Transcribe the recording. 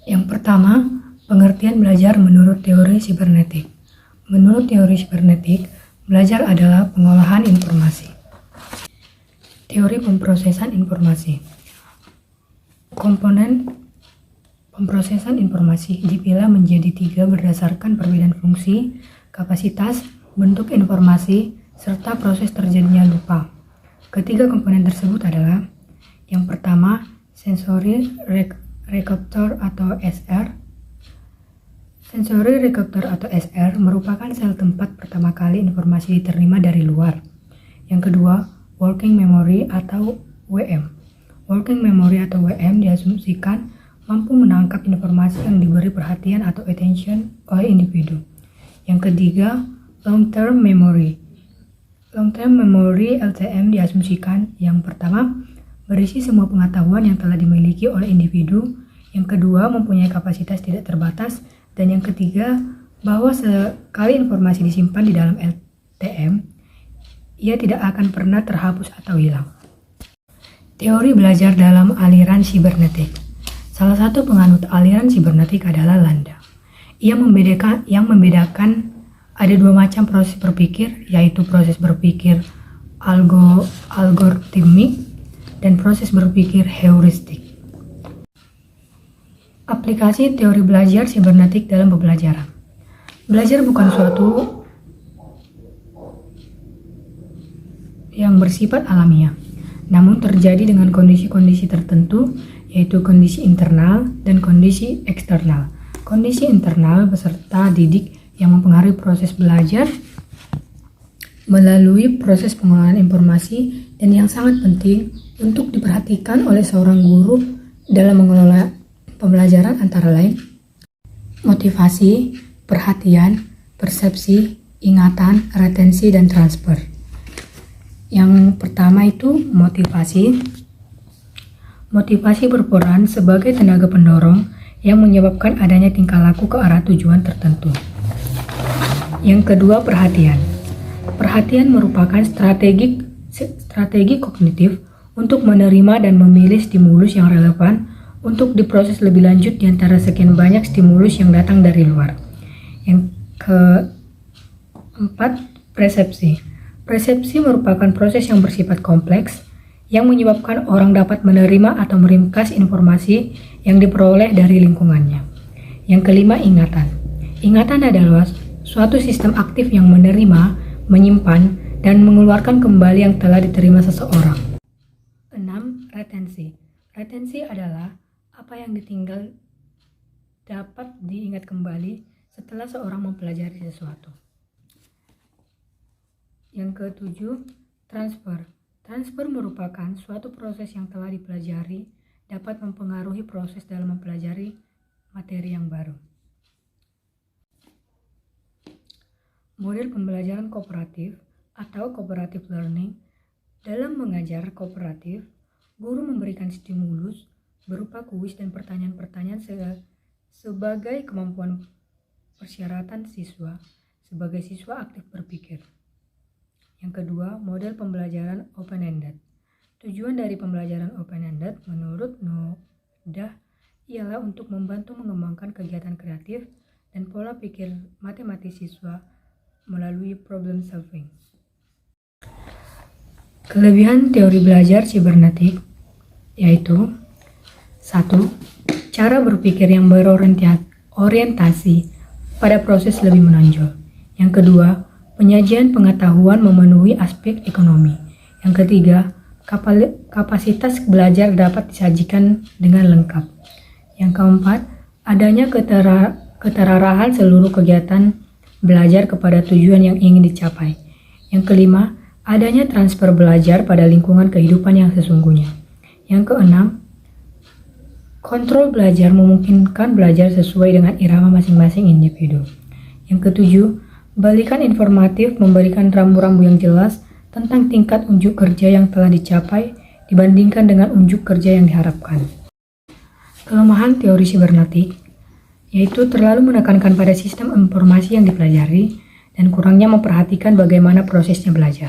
Yang pertama, pengertian belajar menurut teori sibernetik. Menurut teori sibernetik, belajar adalah pengolahan informasi. Teori pemrosesan informasi. Komponen pemrosesan informasi dipilah menjadi 3 berdasarkan perbedaan fungsi, kapasitas, bentuk informasi, serta proses terjadinya lupa. Ketiga komponen tersebut adalah: yang pertama, sensory recaptor atau SR. Sensory recaptor atau SR merupakan sel tempat pertama kali informasi diterima dari luar. Yang kedua, working memory atau WM. Working memory atau WM diasumsikan mampu menangkap informasi yang diberi perhatian atau attention oleh individu. Yang ketiga, long term memory. Long term memory LTM diasumsikan yang pertama, berisi semua pengetahuan yang telah dimiliki oleh individu. Yang kedua, mempunyai kapasitas tidak terbatas. Dan yang ketiga, bahwa sekali informasi disimpan di dalam LTM, ia tidak akan pernah terhapus atau hilang. Teori belajar dalam aliran sibernetik. Salah satu penganut aliran sibernetik adalah Landa. Yang membedakan ada 2 macam proses berpikir, yaitu proses berpikir algoritmik dan proses berpikir heuristik. Aplikasi teori belajar sibernetik dalam pembelajaran. Belajar bukan suatu yang bersifat alamiah, namun terjadi dengan kondisi-kondisi tertentu, yaitu kondisi internal dan kondisi eksternal. Kondisi internal beserta didik yang mempengaruhi proses belajar melalui proses pengolahan informasi, dan yang sangat penting untuk diperhatikan oleh seorang guru dalam mengelola pembelajaran antara lain: motivasi, perhatian, persepsi, ingatan, retensi, dan transfer. Yang pertama itu motivasi. Motivasi berperan sebagai tenaga pendorong yang menyebabkan adanya tingkah laku ke arah tujuan tertentu. Yang kedua, perhatian. Perhatian merupakan strategi kognitif untuk menerima dan memilih stimulus yang relevan untuk diproses lebih lanjut di antara sekian banyak stimulus yang datang dari luar. Yang keempat, persepsi. Persepsi merupakan proses yang bersifat kompleks yang menyebabkan orang dapat menerima atau meringkas informasi yang diperoleh dari lingkungannya. Yang kelima, ingatan. Ingatan adalah suatu sistem aktif yang menerima, menyimpan, dan mengeluarkan kembali yang telah diterima seseorang. 6. Retensi. Retensi adalah apa yang ditinggal dapat diingat kembali setelah seorang mempelajari sesuatu. Yang ketujuh, transfer. Transfer merupakan suatu proses yang telah dipelajari dapat mempengaruhi proses dalam mempelajari materi yang baru. Model pembelajaran kooperatif atau cooperative learning. Dalam mengajar kooperatif, guru memberikan stimulus berupa kuis dan pertanyaan-pertanyaan sebagai kemampuan persyaratan siswa sebagai siswa aktif berpikir. Yang kedua, model pembelajaran open-ended. Tujuan dari pembelajaran open-ended menurut Nodah ialah untuk membantu mengembangkan kegiatan kreatif dan pola pikir matematis siswa melalui problem solving. Kelebihan teori belajar sibernetik yaitu: 1. Cara berpikir yang berorientasi pada proses lebih menonjol. Yang kedua, penyajian pengetahuan memenuhi aspek ekonomi. Yang ketiga, kapasitas belajar dapat disajikan dengan lengkap. Yang keempat, adanya keterarahan seluruh kegiatan belajar kepada tujuan yang ingin dicapai. Yang kelima, adanya transfer belajar pada lingkungan kehidupan yang sesungguhnya. Yang keenam, kontrol belajar memungkinkan belajar sesuai dengan irama masing-masing individu. Yang ketujuh, balikan informatif memberikan rambu-rambu yang jelas tentang tingkat unjuk kerja yang telah dicapai dibandingkan dengan unjuk kerja yang diharapkan. Kelemahan teori sibernetik yaitu terlalu menekankan pada sistem informasi yang dipelajari dan kurangnya memperhatikan bagaimana prosesnya belajar.